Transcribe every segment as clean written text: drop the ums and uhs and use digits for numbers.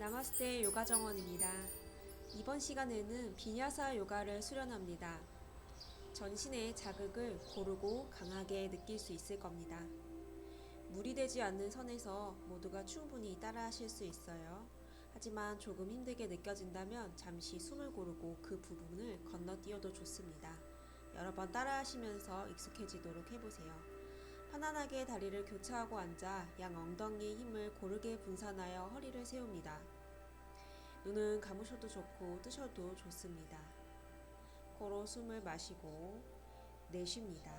나마스테 요가 정원입니다. 이번 시간에는 비냐사 요가를 수련합니다. 전신의 자극을 고르고 강하게 느낄 수 있을 겁니다. 무리되지 않는 선에서 모두가 충분히 따라하실 수 있어요. 하지만 조금 힘들게 느껴진다면 잠시 숨을 고르고 그 부분을 건너뛰어도 좋습니다. 여러 번 따라하시면서 익숙해지도록 해보세요. 편안하게 다리를 교차하고 앉아 양 엉덩이의 힘을 고르게 분산하여 허리를 세웁니다. 눈은 감으셔도 좋고 뜨셔도 좋습니다. 코로 숨을 마시고 내쉽니다.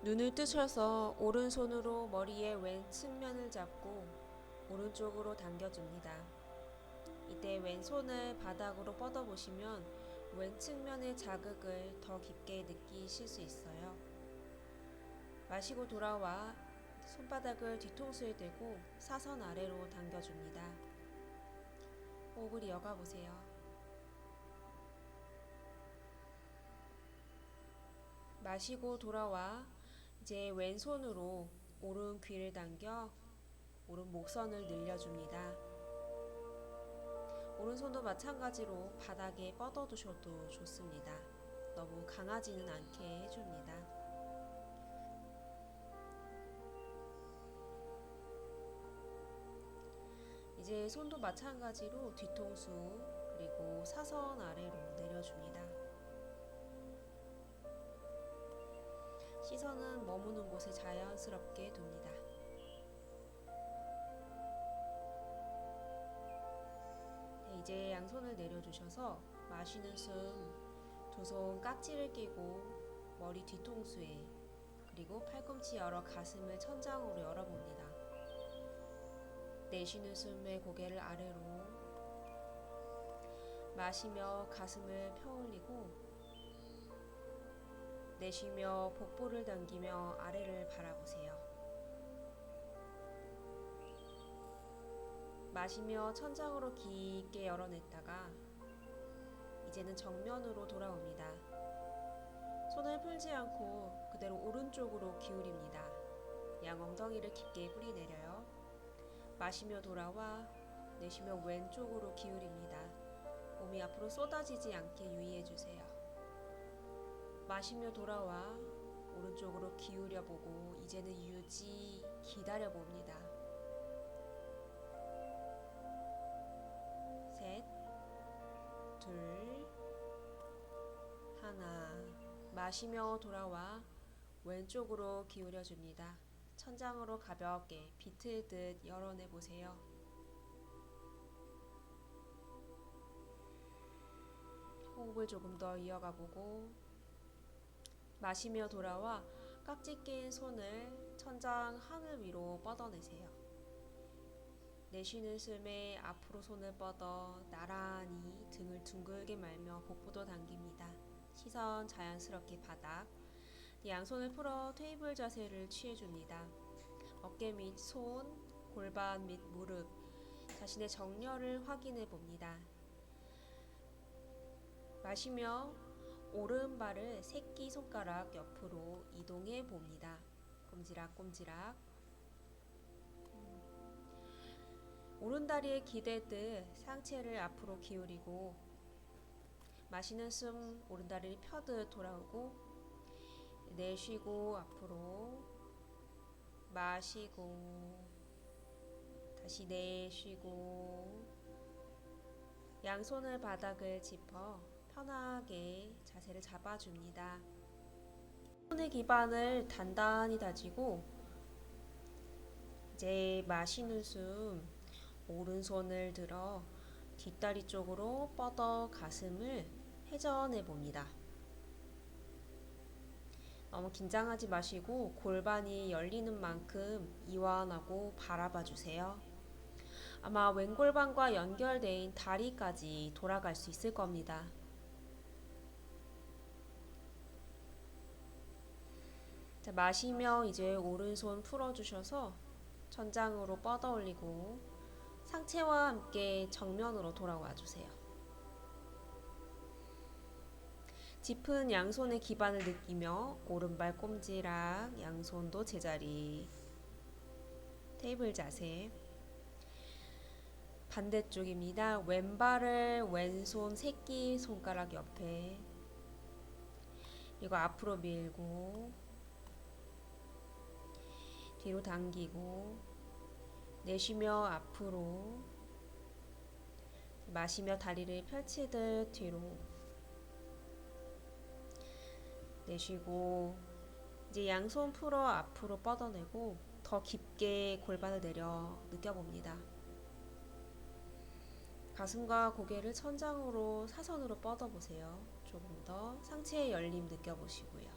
눈을 뜨셔서 오른손으로 머리의 왼 측면을 잡고 오른쪽으로 당겨줍니다. 이때 왼손을 바닥으로 뻗어보시면 왼 측면의 자극을 더 깊게 느끼실 수 있어요. 마시고 돌아와 손바닥을 뒤통수에 대고 사선 아래로 당겨줍니다. 호흡을 이어가 보세요. 마시고 돌아와 이제 왼손으로 오른 귀를 당겨 오른 목선을 늘려줍니다. 오른손도 마찬가지로 바닥에 뻗어두셔도 좋습니다. 너무 강하지는 않게 해줍니다. 이제 손도 마찬가지로 뒤통수 그리고 사선 아래로 내려줍니다. 시선은 머무는 곳에 자연스럽게 둡니다. 네, 이제 양손을 내려주셔서 마시는 숨 두 손 깍지를 끼고 머리 뒤통수에 그리고 팔꿈치 열어 가슴을 천장으로 열어봅니다. 내쉬는 숨에 고개를 아래로 마시며 가슴을 펴올리고 내쉬며 복부를 당기며 아래를 바라보세요. 마시며 천장으로 깊게 열어냈다가 이제는 정면으로 돌아옵니다. 손을 풀지 않고 그대로 오른쪽으로 기울입니다. 양 엉덩이를 깊게 뿌리내려요. 마시며 돌아와 내쉬며 왼쪽으로 기울입니다. 몸이 앞으로 쏟아지지 않게 유의해주세요. 마시며 돌아와 오른쪽으로 기울여보고 이제는 유지 기다려봅니다. 셋, 둘, 하나. 마시며 돌아와 왼쪽으로 기울여줍니다. 천장으로 가볍게 비틀듯 열어내보세요. 호흡을 조금 더 이어가보고 마시며 돌아와 깍지 낀 손을 천장 하늘 위로 뻗어내세요. 내쉬는 숨에 앞으로 손을 뻗어 나란히 등을 둥글게 말며 복부도 당깁니다. 시선 자연스럽게 바닥. 양손을 풀어 테이블 자세를 취해줍니다. 어깨 및 손, 골반 및 무릎, 자신의 정렬을 확인해 봅니다. 마시며 오른발을 새끼손가락 옆으로 이동해 봅니다. 꼼지락꼼지락. 오른다리에 기대듯 상체를 앞으로 기울이고 마시는 숨 오른다리를 펴듯 돌아오고 내쉬고 앞으로 마시고 다시 내쉬고 양손을 바닥을 짚어 편하게 자세를 잡아줍니다. 손의 기반을 단단히 다지고 이제 마시는 숨 오른손을 들어 뒷다리 쪽으로 뻗어 가슴을 회전해 봅니다. 너무 긴장하지 마시고 골반이 열리는 만큼 이완하고 바라봐 주세요. 아마 왼골반과 연결된 다리까지 돌아갈 수 있을 겁니다. 자, 마시며 이제 오른손 풀어주셔서 천장으로 뻗어 올리고 상체와 함께 정면으로 돌아와 주세요. 짚은 양손의 기반을 느끼며 오른발 꼼지락, 양손도 제자리. 테이블 자세. 반대쪽입니다. 왼발을 왼손 새끼 손가락 옆에, 그리고 앞으로 밀고 뒤로 당기고 내쉬며 앞으로, 마시며 다리를 펼치듯 뒤로 내쉬고, 이제 양손 풀어 앞으로 뻗어내고 더 깊게 골반을 내려 느껴봅니다. 가슴과 고개를 천장으로 사선으로 뻗어보세요. 조금 더 상체의 열림 느껴보시고요.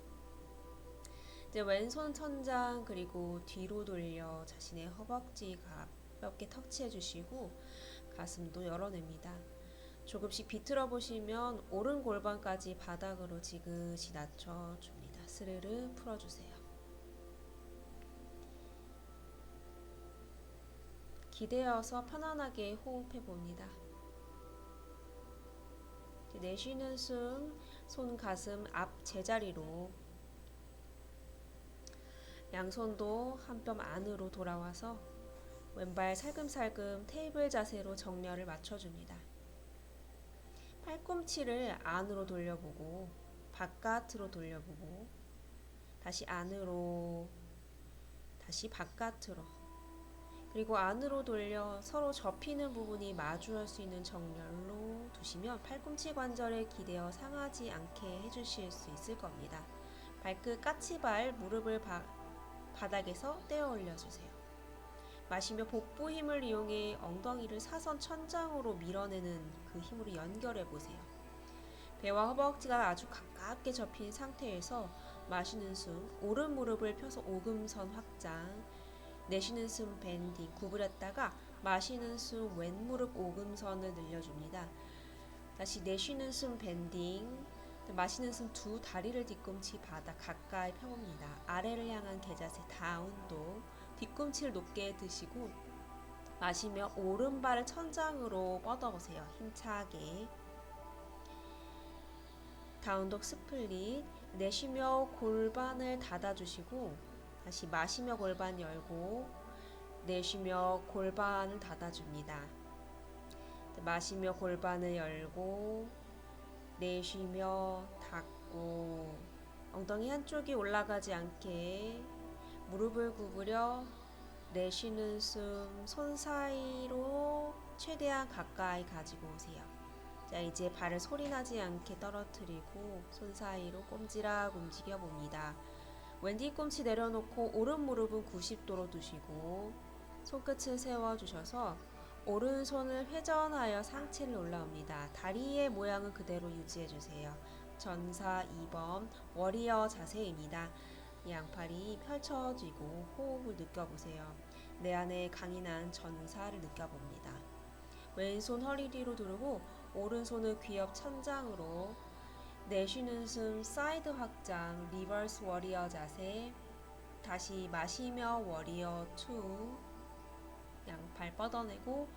이제 왼손 천장 그리고 뒤로 돌려 자신의 허벅지 가볍게 터치해 주시고 가슴도 열어냅니다. 조금씩 비틀어 보시면 오른 골반까지 바닥으로 지그시 낮춰줍니다. 스르르 풀어주세요. 기대어서 편안하게 호흡해 봅니다. 내쉬는 숨, 손 가슴 앞 제자리로, 양손도 한 뼘 안으로 돌아와서 왼발 살금살금 테이블 자세로 정렬을 맞춰줍니다. 팔꿈치를 안으로 돌려보고 바깥으로 돌려보고 다시 안으로, 다시 바깥으로, 그리고 안으로 돌려 서로 접히는 부분이 마주할 수 있는 정렬로 두시면 팔꿈치 관절에 기대어 상하지 않게 해주실 수 있을 겁니다. 발끝 까치발, 무릎을 바닥에서 떼어 올려주세요. 마시며 복부 힘을 이용해 엉덩이를 사선 천장으로 밀어내는 그 힘으로 연결해 보세요. 배와 허벅지가 아주 가깝게 접힌 상태에서 마시는 숨, 오른 무릎을 펴서 오금선 확장, 내쉬는 숨 밴딩 구부렸다가 마시는 숨 왼무릎 오금선을 늘려줍니다. 다시 내쉬는 숨 밴딩, 마시는 숨 두 다리를 뒤꿈치 바닥 가까이 펴봅니다. 아래를 향한 개자세 다운독, 뒤꿈치를 높게 드시고 마시며 오른발을 천장으로 뻗어보세요. 힘차게. 다운독 스플릿, 내쉬며 골반을 닫아주시고 다시 마시며 골반 열고 내쉬며 골반을 닫아줍니다. 마시며 골반을 열고 내쉬며 닫고, 엉덩이 한쪽이 올라가지 않게 무릎을 구부려 내쉬는 숨 손 사이로 최대한 가까이 가지고 오세요. 자, 이제 발을 소리나지 않게 떨어뜨리고 손 사이로 꼼지락 움직여 봅니다. 왼 뒤꿈치 내려놓고 오른 무릎은 90도로 두시고 손끝을 세워주셔서 오른손을 회전하여 상체를 올라옵니다. 다리의 모양은 그대로 유지해주세요. 전사 2번 워리어 자세입니다. 양팔이 펼쳐지고 호흡을 느껴보세요. 내 안에 강인한 전사를 느껴봅니다. 왼손 허리 뒤로 두르고 오른손을 귀 옆 천장으로, 내쉬는 숨 사이드 확장 리버스 워리어 자세, 다시 마시며 워리어 2, 양팔 뻗어내고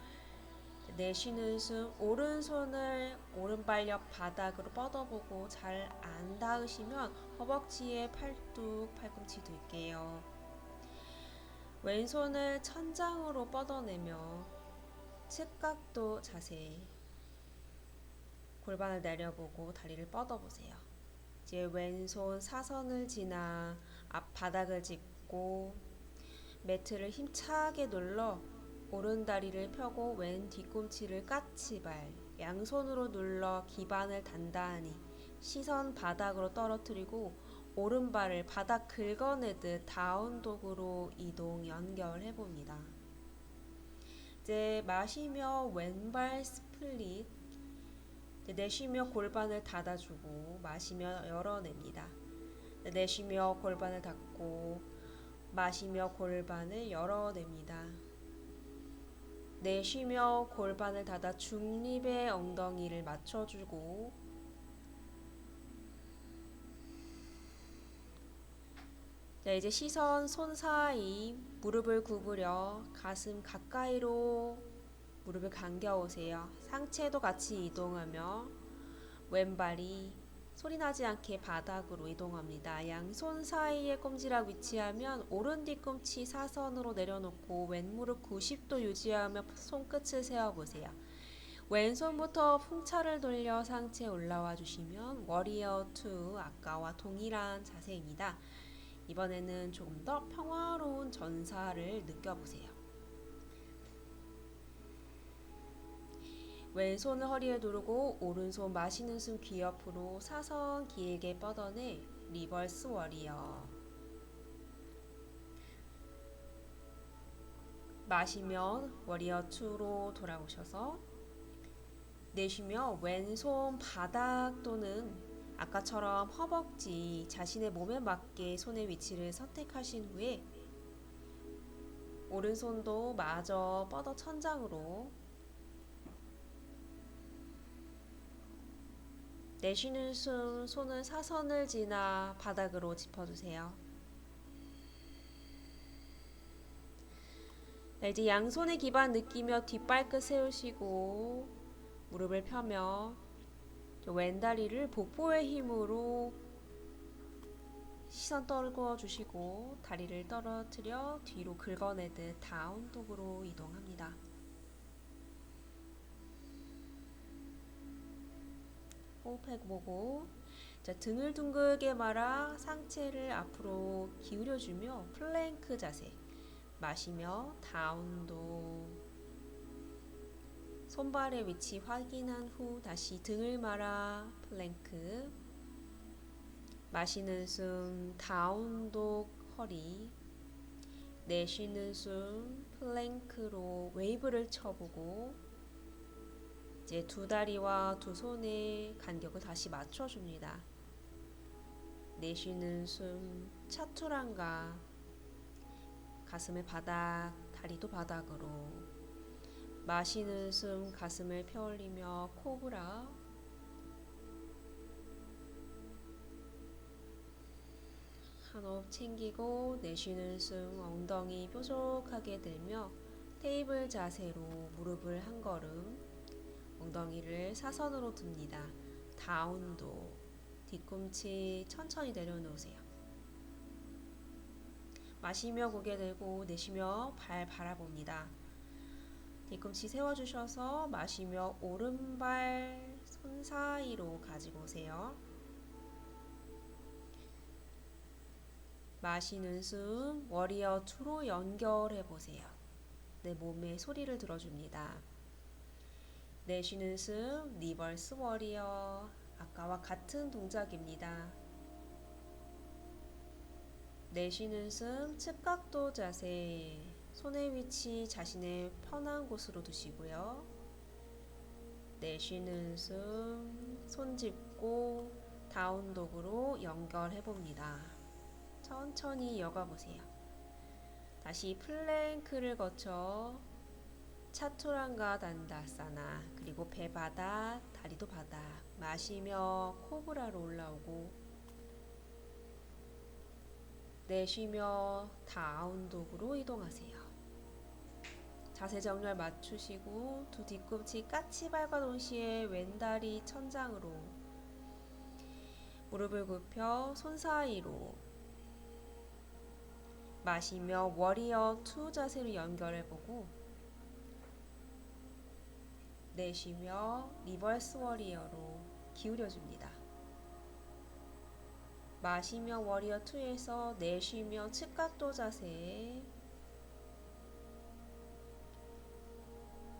내쉬는 숨 오른손을 오른발 옆 바닥으로 뻗어보고 잘 안 닿으시면 허벅지에 팔뚝 팔꿈치 둘게요. 왼손을 천장으로 뻗어내며 측각도 자세, 골반을 내려보고 다리를 뻗어보세요. 이제 왼손 사선을 지나 앞 바닥을 짚고 매트를 힘차게 눌러 오른 다리를 펴고 왼 뒤꿈치를 까치발, 양손으로 눌러 기반을 단단히, 시선 바닥으로 떨어뜨리고 오른발을 바닥 긁어내듯 다운독으로 이동 연결해 봅니다. 이제 마시며 왼발 스플릿, 내쉬며 골반을 닫아주고 마시며 열어냅니다. 내쉬며 골반을 닫고 마시며 골반을 열어냅니다. 내쉬며 골반을 닫아 중립의 엉덩이를 맞춰주고 자, 이제 시선 손 사이 무릎을 구부려 가슴 가까이로 무릎을 감겨 오세요. 상체도 같이 이동하며 왼발이 소리 나지 않게 바닥으로 이동합니다. 양손 사이에 꼼지락 위치하면 오른 뒤꿈치 사선으로 내려놓고 왼무릎 90도 유지하며 손끝을 세워보세요. 왼손부터 풍차를 돌려 상체에 올라와 주시면 워리어 2 아까와 동일한 자세입니다. 이번에는 조금 더 평화로운 전사를 느껴보세요. 왼손을 허리에 두르고 오른손 마시는 숨 귀 옆으로 사선 길게 뻗어내 리버스 워리어. 마시면 워리어 2로 돌아오셔서 내쉬며 왼손 바닥 또는 아까처럼 허벅지 자신의 몸에 맞게 손의 위치를 선택하신 후에 오른손도 마저 뻗어 천장으로 내쉬는 숨 손은 사선을 지나 바닥으로 짚어주세요. 이제 양손의 기반 느끼며 뒷발끝 세우시고 무릎을 펴며 왼다리를 복부의 힘으로 시선 떨궈 주시고 다리를 떨어뜨려 뒤로 긁어내듯 다운독으로 이동합니다. 호흡해보고 등을 둥글게 말아 상체를 앞으로 기울여주며 플랭크 자세. 마시며 다운독. 손발의 위치 확인한 후 다시 등을 말아 플랭크. 마시는 숨 다운독 허리. 내쉬는 숨 플랭크로 웨이브를 쳐보고 이제 두 다리와 두 손의 간격을 다시 맞춰줍니다. 내쉬는 숨 차투란가. 가슴의 바닥, 다리도 바닥으로. 마시는 숨 가슴을 펴올리며 코브라. 한 호흡 챙기고 내쉬는 숨 엉덩이 뾰족하게 들며 테이블 자세로 무릎을 한 걸음, 엉덩이를 사선으로 둡니다. 다운도. 뒤꿈치 천천히 내려놓으세요. 마시며 고개 들고 내쉬며 발 바라봅니다. 뒤꿈치 세워주셔서 마시며 오른발 손 사이로 가지고 오세요. 마시는 숨 워리어 2로 연결해 보세요. 내 몸의 소리를 들어줍니다. 내쉬는 숨 리버스 워리어. 아까와 같은 동작입니다. 내쉬는 숨 측각도 자세. 손의 위치 자신의 편한 곳으로 두시고요. 내쉬는 숨 손 짚고 다운독으로 연결해 봅니다. 천천히 이어가 보세요. 다시 플랭크를 거쳐 차투란가 단다사나, 그리고 배 바닥, 다리도 바닥. 마시며 코브라로 올라오고 내쉬며 다운독으로 이동하세요. 자세 정렬 맞추시고 두 뒤꿈치 까치발과 동시에 왼다리 천장으로. 무릎을 굽혀 손 사이로. 마시며 워리어 2 자세로 연결해보고 내쉬며 리버스 워리어로 기울여줍니다. 마시며 워리어 2에서 내쉬며 측각도 자세.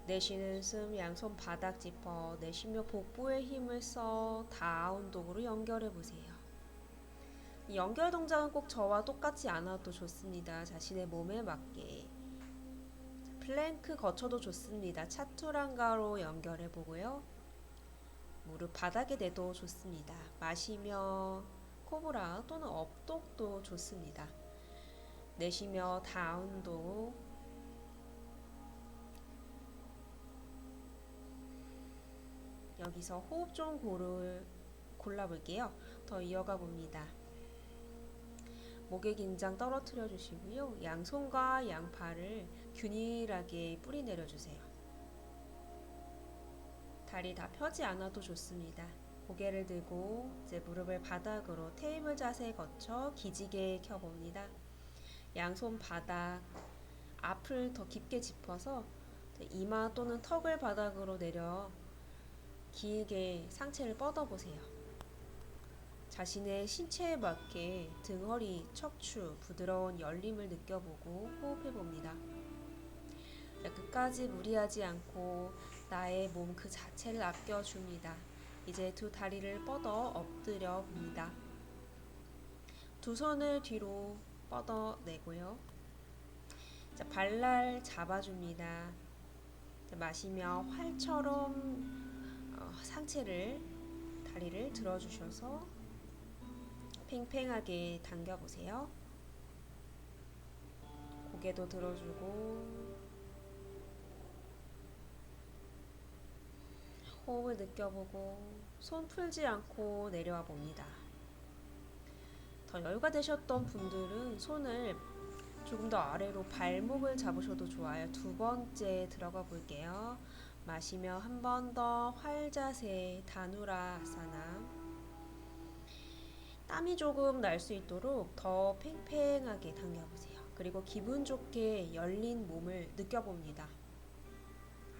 내쉬는 숨 양손 바닥 짚어 내쉬며 복부에 힘을 써 다운독으로 연결해보세요. 이 연결 동작은 꼭 저와 똑같지 않아도 좋습니다. 자신의 몸에 맞게. 플랭크 거쳐도 좋습니다. 차투란가로 연결해보고요. 무릎 바닥에 대도 좋습니다. 마시며 코브라 또는 업독도 좋습니다. 내쉬며 다운독. 여기서 호흡 좀 골라볼게요. 더 이어가 봅니다. 목의 긴장 떨어뜨려 주시고요. 양손과 양팔을 균일하게 뿌리 내려주세요. 다리 다 펴지 않아도 좋습니다. 고개를 들고 이제 무릎을 바닥으로 테이블 자세에 거쳐 기지개 켜봅니다. 양손 바닥, 앞을 더 깊게 짚어서 이마 또는 턱을 바닥으로 내려 길게 상체를 뻗어보세요. 자신의 신체에 맞게 등, 허리, 척추, 부드러운 열림을 느껴보고 호흡해봅니다. 끝까지 무리하지 않고 나의 몸 그 자체를 아껴줍니다. 이제 두 다리를 뻗어 엎드려 봅니다. 두 손을 뒤로 뻗어내고요. 자, 발날 잡아줍니다. 자, 마시며 활처럼 상체를, 다리를 들어주셔서 팽팽하게 당겨보세요. 고개도 들어주고 호흡을 느껴보고 손 풀지 않고 내려와 봅니다. 더 여유가 되셨던 분들은 손을 조금 더 아래로 발목을 잡으셔도 좋아요. 두 번째 들어가 볼게요. 마시며 한 번 더 활자세 다누라아사나. 땀이 조금 날 수 있도록 더 팽팽하게 당겨보세요. 그리고 기분 좋게 열린 몸을 느껴봅니다.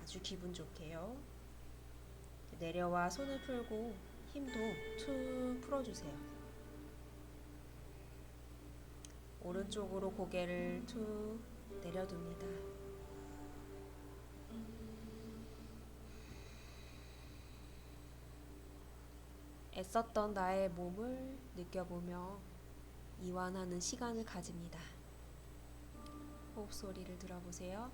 아주 기분 좋게요. 내려와 손을 풀고 힘도 툭 풀어주세요. 오른쪽으로 고개를 툭 내려둡니다. 애썼던 나의 몸을 느껴보며 이완하는 시간을 가집니다. 호흡 소리를 들어보세요.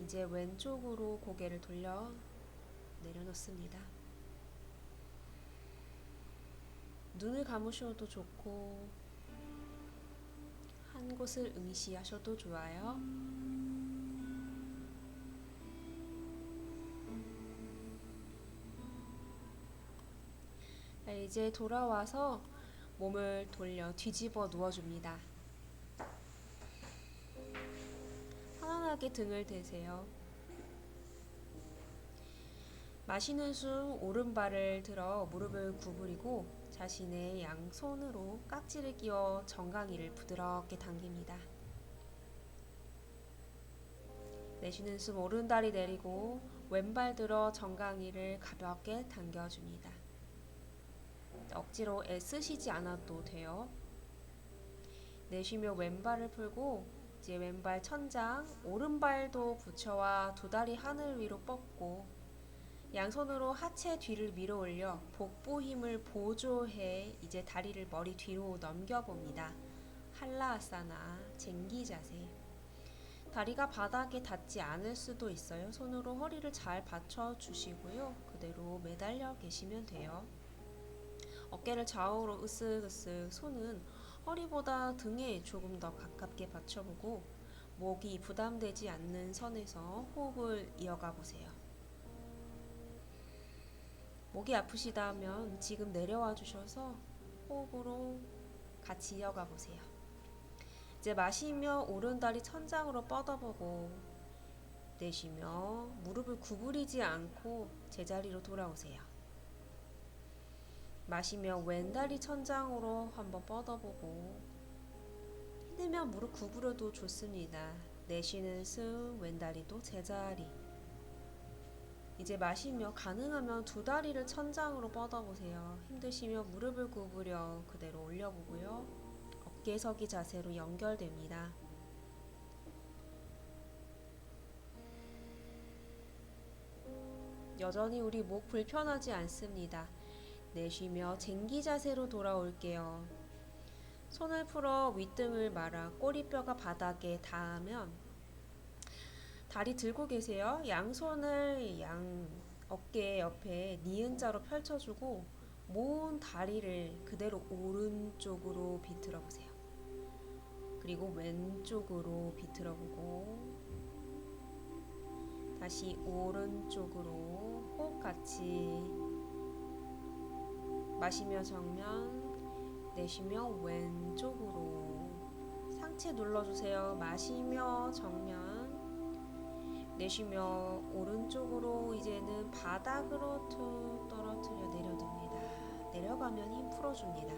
이제 왼쪽으로 고개를 돌려 내려놓습니다. 눈을 감으셔도 좋고 한 곳을 응시하셔도 좋아요. 이제 돌아와서 몸을 돌려 뒤집어 누워줍니다. 편안하게 등을 대세요. 마시는 숨 오른발을 들어 무릎을 구부리고 자신의 양손으로 깍지를 끼워 정강이를 부드럽게 당깁니다. 내쉬는 숨 오른다리 내리고 왼발 들어 정강이를 가볍게 당겨줍니다. 억지로 애쓰시지 않아도 돼요. 내쉬며 왼발을 풀고 이제 왼발 천장, 오른발도 붙여와 두 다리 하늘 위로 뻗고 양손으로 하체 뒤를 밀어 올려 복부 힘을 보조해 이제 다리를 머리 뒤로 넘겨봅니다. 할라아사나, 쟁기 자세. 다리가 바닥에 닿지 않을 수도 있어요. 손으로 허리를 잘 받쳐주시고요. 그대로 매달려 계시면 돼요. 어깨를 좌우로 으쓱으쓱, 손은 허리보다 등에 조금 더 가깝게 받쳐보고 목이 부담되지 않는 선에서 호흡을 이어가 보세요. 목이 아프시다면 지금 내려와 주셔서 호흡으로 같이 이어가 보세요. 이제 마시며 오른다리 천장으로 뻗어보고 내쉬며 무릎을 구부리지 않고 제자리로 돌아오세요. 마시며 왼다리 천장으로 한번 뻗어보고 힘들면 무릎 구부려도 좋습니다. 내쉬는 숨 왼다리도 제자리. 이제 마시며 가능하면 두 다리를 천장으로 뻗어보세요. 힘드시면 무릎을 구부려 그대로 올려보고요. 어깨 서기 자세로 연결됩니다. 여전히 우리 목 불편하지 않습니다. 내쉬며 쟁기 자세로 돌아올게요. 손을 풀어 윗등을 말아 꼬리뼈가 바닥에 닿으면 다리 들고 계세요. 양손을 양 어깨 옆에 니은자로 펼쳐주고 모은 다리를 그대로 오른쪽으로 비틀어 보세요. 그리고 왼쪽으로 비틀어 보고 다시 오른쪽으로 호흡 같이 마시며 정면, 내쉬며 왼쪽으로 상체 눌러주세요. 마시며 정면, 내쉬며 오른쪽으로 이제는 바닥으로 툭 떨어뜨려 내려둡니다. 내려가면 힘 풀어줍니다.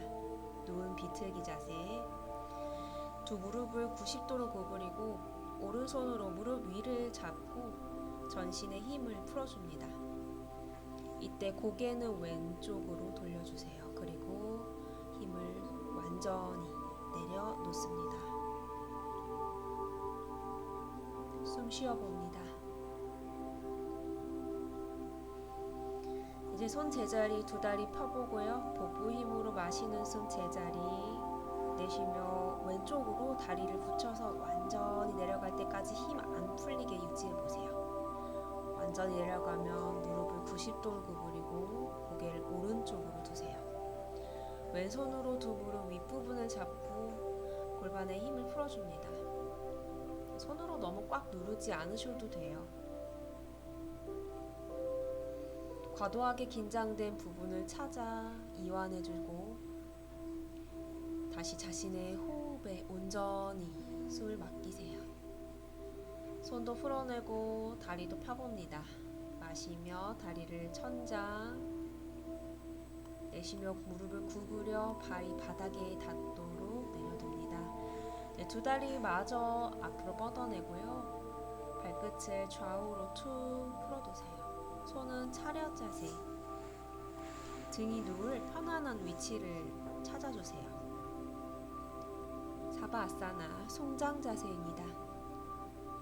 누운 비틀기 자세. 두 무릎을 90도로 구부리고 오른손으로 무릎 위를 잡고 전신의 힘을 풀어줍니다. 이때 고개는 왼쪽으로 돌려주세요. 그리고 힘을 완전히 내려놓습니다. 숨 쉬어봅니다. 이제 손 제자리 두 다리 펴보고요. 복부 힘으로 마시는 숨 제자리. 내쉬며 왼쪽으로 다리를 붙여서 완전히 내려갈 때까지 힘 안 풀리게 유지해보세요. 완전히 내려가면 무릎을 90도로 구부리고 고개를 오른쪽으로 두세요. 왼손으로 두 무릎 윗부분을 잡고 골반에 힘을 풀어줍니다. 손으로 너무 꽉 누르지 않으셔도 돼요. 과도하게 긴장된 부분을 찾아 이완해주고 다시 자신의 호흡에 온전히 숨을 맡기세요. 손도 풀어내고 다리도 펴봅니다. 마시며 다리를 천장, 내쉬며 무릎을 구부려 발이 바닥에 닿도록 내려둡니다. 네, 두 다리 마저 앞으로 뻗어내고요. 발끝을 좌우로 툭 풀어두세요. 손은 차렷 자세. 등이 누울 편안한 위치를 찾아주세요. 사바아사나 송장 자세입니다.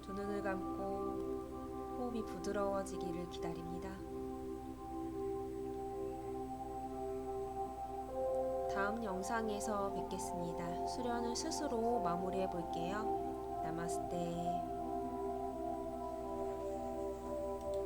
두 눈을 감고 호흡이 부드러워지기를 기다립니다. 다음 영상에서 뵙겠습니다. 수련을 스스로 마무리해 볼게요. 나마스테.